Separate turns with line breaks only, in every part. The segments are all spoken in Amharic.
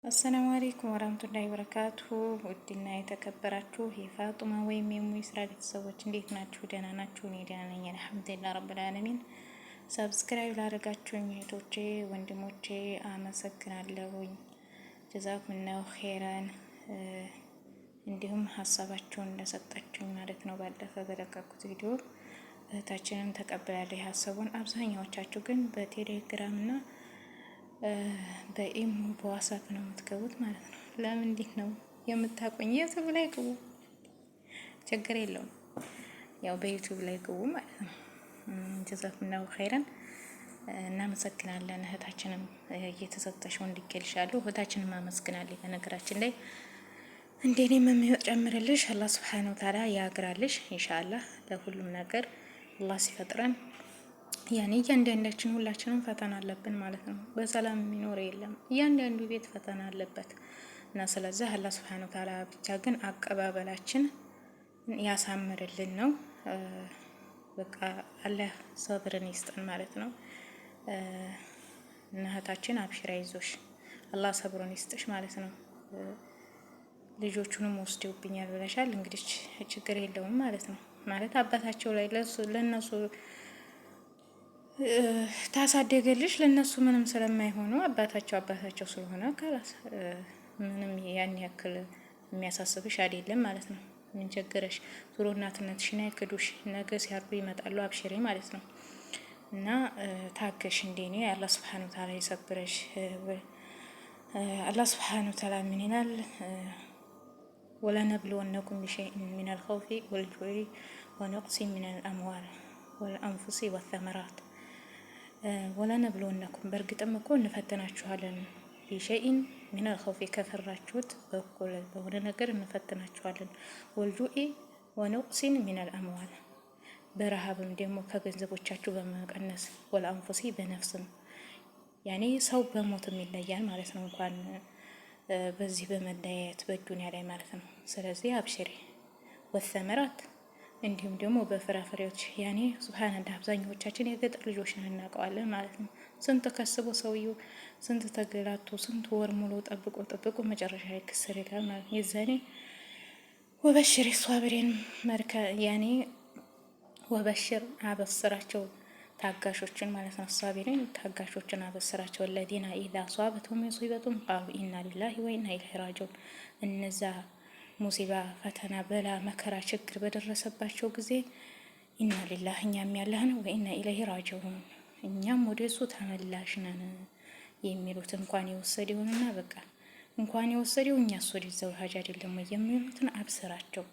አሰላሙ አለይኩም ወራህመቱላሂ ወበረካቱሁ። ውድና የተከበራችሁ የፋጡማ ወይም የሙይስራ ቤተሰቦች እንዴት ናችሁ? ደህና ናችሁ? እኔ ደህና ነኝ አልሐምዱሊላህ ረብል ዓለሚን። ሰብስክራይብ ላደረጋችሁኝ እህቶቼ ወንድሞቼ አመሰግናለሁኝ። ጀዛኩሙላሁ ኸይራን። እንዲሁም ሀሳባችሁን እንደሰጣችሁኝ ማለት ነው። ባለፈ በለቀኩት ቪዲዮ እህታችንን ተቀብላለች ሀሳቡን። አብዛኛዎቻችሁ ግን በቴሌግራም እና በኢሞ በዋትስአፕ ነው የምትገቡት ማለት ነው። ለምን እንዴት ነው የምታቆኝ? ዩቲዩብ ላይ ግቡ፣ ችግር የለውም። ያው በዩቲዩብ ላይ ግቡ ማለት ነው። ጀዛኩሙላሁ ኸይረን። እናመሰግናለን። እህታችንም እየተሰጠሽው እንዲገልሻለሁ እህታችንም አመስግናለሁ። በነገራችን ላይ እንደኔም የሚጨምርልሽ አላህ ሱብሓነሁ ወተዓላ ያግራልሽ ኢንሻአላህ። ለሁሉም ነገር አላህ ሲፈጥረን ያኔ እያንዳንዳችን ሁላችንም ፈተና አለብን ማለት ነው። በሰላም የሚኖር የለም። እያንዳንዱ ቤት ፈተና አለበት እና ስለዚህ አላህ ሱብሓነሁ ወተዓላ ብቻ ግን አቀባበላችን ያሳምርልን ነው። በቃ አላህ ሰብርን ይስጠን ማለት ነው። እህታችን አብሽራ ይዞሽ አላህ ሰብሩን ይስጥሽ ማለት ነው። ልጆቹንም ወስደውብኛል ብለሻል። እንግዲህ ችግር የለውም ማለት ነው። ማለት አባታቸው ላይ ለነሱ ታሳደገልሽ ለነሱ ምንም ስለማይሆኑ አባታቸው ስለሆነ ካላስ ምንም ያን ያክል የሚያሳስብሽ አይደለም ማለት ነው። ምን ቸገረሽ? ዙሮ እናትነትሽን አይክዱሽ። ነገ ሲያርጉ ይመጣሉ። አብሽሬ ማለት ነው። እና ታገሽ። እንደኔ አላህ ሱብሓነሁ ወተዓላ ይሰብረሽ። አላህ ሱብሓነሁ ወተዓላ ምን ይላል? ወለነብሉወነኩም ቢሸይኢን ሚነል ኸውፊ ወልጁዕ ወነቅሲን ሚነል አምዋል ወልአንፉሲ ወተመራት ወለነብሉወነኩም በእርግጥም እኮ እንፈትናችኋለን። ቢሸይኢን ሚነል ኸውፊ ከፈራችሁት በኩል በሆነ ነገር እንፈትናችኋለን። ወልጁዕ ወነቅሲን ሚነል አምዋል በረሃብም ደግሞ ከገንዘቦቻችሁ በመቀነስ ወልአንፉሲ በነፍስም ያኔ ሰው በሞትም ይለያል ማለት ነው። እንኳን በዚህ በመለያየት በዱንያ ላይ ማለት ነው። ስለዚህ አብሽሪ ወተመራት እንዲሁም ደግሞ በፍራፍሬዎች ያኔ ሱብሃንአላህ አብዛኛዎቻችን የገጠር ልጆች ነን እናውቀዋለን ማለት ነው። ስንት ከስቦ ሰውየው ስንት ተገላቶ ስንት ወር ሙሉ ጠብቆ መጨረሻ ይክስር ይላል ማለት ነው። የዛኔ ወበሽር ሷብሬን ያኔ ወበሽር አበስራቸው ታጋሾችን ማለት ነው። ሷቢሪን ታጋሾችን አበስራቸው። ለዲና ኢዛ ሷበቱም ሙሲበቱም ቃሉ ኢና ሊላሂ ወኢና ኢለይሂ ራጂዑን እነዛ ሙሲባ ፈተና በላ መከራ ችግር በደረሰባቸው ጊዜ ኢና ሊላህ እኛም ያላህ ነው ወኢና ኢለይሂ ራጂዑን እኛም ወደሱ ተመላሽ ነን የሚሉት እንኳን የወሰደውንና በቃ እንኳን የወሰደው እኛስ ወደዛው ሀጅ አይደለም የሚሉትን አብስራቸው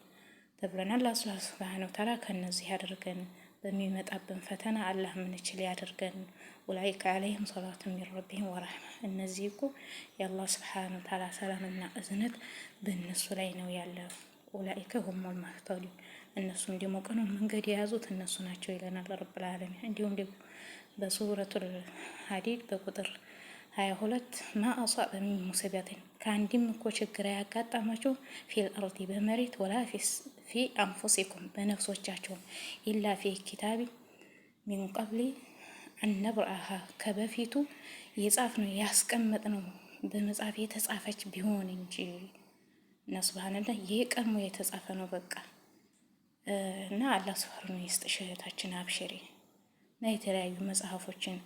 ተብለናል። አላህ ሱብሓነሁ ወተዓላ ከነዚህ ያደርገን። በሚመጣብን ፈተና አላህ ምንችል ያደርገን። ኡላኢከ ዐለይሂም ሰላቱ ሚን ረቢሂም ወረሕማ እነዚህ እኮ የአላህ ሱብሓነሁ ወተዓላ ሰላምና እዝነት በእነሱ ላይ ነው ያለው። ኡላኢከ ሁሙል ሙህተዱን እነሱም ደግሞ ቀኑን መንገድ የያዙት እነሱ ናቸው ይለናል ረብል ዓለሚን። እንዲሁም ደግሞ በሱረቱል ሐዲድ በቁጥር 22 ማ አሷበ ሚን ሙሲበትን ከአንድም እኮ ችግር ያጋጠማቸው ፊል አርዲ በመሬት ወላ ፊ አንፉሲኩም በነፍሶቻቸው ኢላ ፊ ኪታቢ ሚን ቀብሊ አነብርአሃ ከበፊቱ የጻፍ ነው ያስቀመጥ ነው በመጽሐፍ የተጻፈች ቢሆን እንጂ እና ሱብሃንአላህ ይሄ ቀድሞ የተጻፈ ነው በቃ። እና አላህ ሱብሃነሁ ይስጥሽ እህታችን አብሽሪ። እና የተለያዩ መጽሐፎችን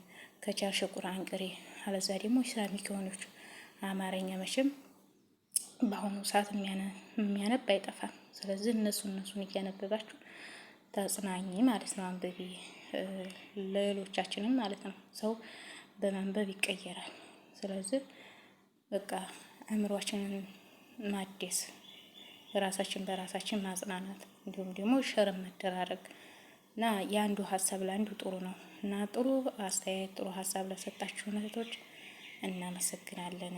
ከቻልሽ ቁርአን ቅሪ፣ አለዛ ደግሞ ኢስላሚክ የሆነች አማርኛ መቼም በአሁኑ ሰዓት የሚያነብ አይጠፋም። ስለዚህ እነሱን እያነበባችሁ ተጽናኝ ማለት ነው። አንብቢ ለሌሎቻችንም ማለት ነው። ሰው በማንበብ ይቀየራል። ስለዚህ በቃ አእምሯችንን ማደስ፣ ራሳችን በራሳችን ማጽናናት፣ እንዲሁም ደግሞ ሸርም መደራረግ እና የአንዱ ሀሳብ ለአንዱ ጥሩ ነው እና ጥሩ አስተያየት ጥሩ ሀሳብ ለሰጣችሁ እህቶች እናመሰግናለን።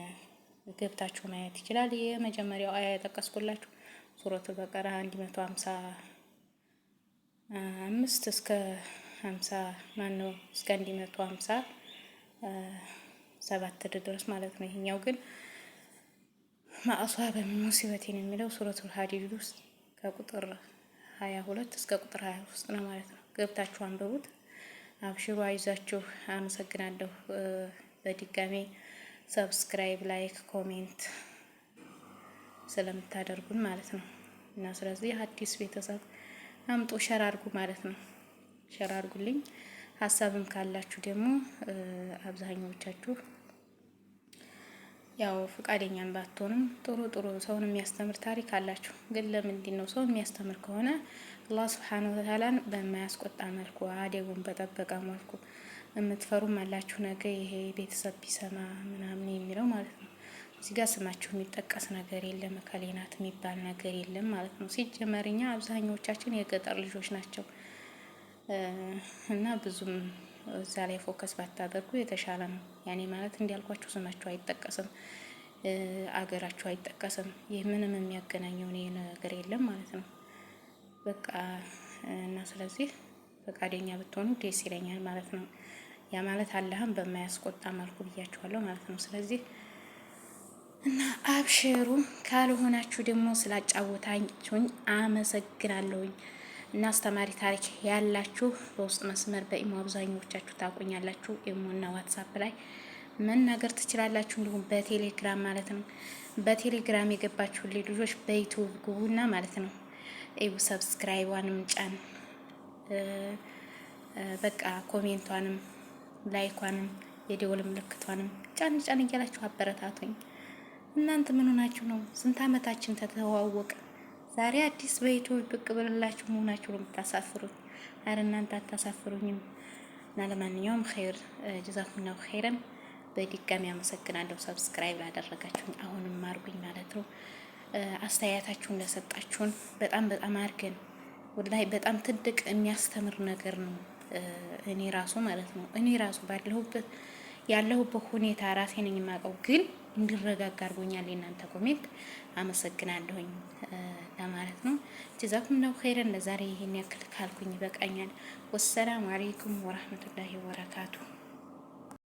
ገብታችሁ ማየት ይችላል። የመጀመሪያው አያ የጠቀስኩላችሁ ሱረቱል በቀራ 155 እስከ 50 ማነው እስከ 157 ድረስ ማለት ነው። ይሄኛው ግን ማአሷበ ሚን ሙሲበቲን የሚለው ሱረቱል ሐዲድ ውስጥ ከቁጥር 22 እስከ ቁጥር 23 ነው ማለት ነው። ገብታችሁ አንብቡት። አብሽሩ፣ አይዛችሁ። አመሰግናለሁ በድጋሜ ሰብስክራይብ፣ ላይክ፣ ኮሜንት ስለምታደርጉን ማለት ነው። እና ስለዚህ አዲስ ቤተሰብ አምጦ ሸር አድርጉ ማለት ነው። ሸር አድርጉልኝ። ሀሳብም ካላችሁ ደግሞ አብዛኞቻችሁ ያው ፈቃደኛም ባትሆንም ጥሩ ጥሩ ሰውን የሚያስተምር ታሪክ አላችሁ። ግን ለምንድን ነው ሰው የሚያስተምር ከሆነ አላህ ሱብሓነሁ ወተዓላን በማያስቆጣ መልኩ አደቡን በጠበቀ መልኩ የምትፈሩም አላችሁ። ነገ ይሄ ቤተሰብ ቢሰማ ምናምን የሚለው ማለት ነው። እዚህ ጋር ስማችሁ የሚጠቀስ ነገር የለም፣ እከሌናት የሚባል ነገር የለም ማለት ነው። ሲጀመር እኛ አብዛኞቻችን የገጠር ልጆች ናቸው እና ብዙም እዛ ላይ ፎከስ ባታደርጉ የተሻለ ነው። ያኔ ማለት እንዲያልኳችሁ ስማችሁ አይጠቀስም፣ አገራችሁ አይጠቀስም። ይህ ምንም የሚያገናኘው ነገር የለም ማለት ነው። በቃ እና ስለዚህ ፈቃደኛ ብትሆኑ ደስ ይለኛል ማለት ነው። ያ ማለት አላህም በማያስቆጣ መልኩ ብያችኋለሁ ማለት ነው። ስለዚህ እና አብሽሩ። ካልሆናችሁ ደግሞ ስላጫወታችሁኝ አመሰግናለሁኝ። እና አስተማሪ ታሪክ ያላችሁ በውስጥ መስመር በኢሞ አብዛኞቻችሁ ታቆኛላችሁ። ኢሞና ዋትሳፕ ላይ መናገር ትችላላችሁ። እንዲሁም በቴሌግራም ማለት ነው። በቴሌግራም የገባችሁ ልጆች በዩቲዩብ ግቡና ማለት ነው ሰብስክራይቧንም ጫን፣ በቃ ኮሜንቷንም ላይኳንም የደወል ምልክቷንም ጫን ጫን እያላችሁ አበረታቱኝ። እናንተ ምን ሆናችሁ ነው? ስንት አመታችን ተተዋወቀ። ዛሬ አዲስ በዩቲዩብ ብቅ ብልላችሁ መሆናችሁ ነው የምታሳፍሩኝ። አረ እናንተ አታሳፍሩኝም። እና ለማንኛውም ኸይር ጀዛኩሙላሁ ኸይረን። በድጋሚ አመሰግናለሁ ሰብስክራይብ ላደረጋችሁኝ፣ አሁንም አርጉኝ ማለት ነው። አስተያየታችሁን እንደሰጣችሁን በጣም በጣም አድርገን ወላሂ በጣም ትልቅ የሚያስተምር ነገር ነው። እኔ ራሱ ማለት ነው ያለሁበት ሁኔታ ራሴ ነኝ የማውቀው፣ ግን እንዲረጋጋ አድርጎኛል የእናንተ ኮሜንት። አመሰግናለሁኝ ለማለት ነው። ጀዛኩሙላሁ ኸይረን። ለዛሬ ይሄን ያክል ካልኩኝ ይበቃኛል። ወሰላሙ አለይኩም ወራህመቱላሂ ወበረካቱ።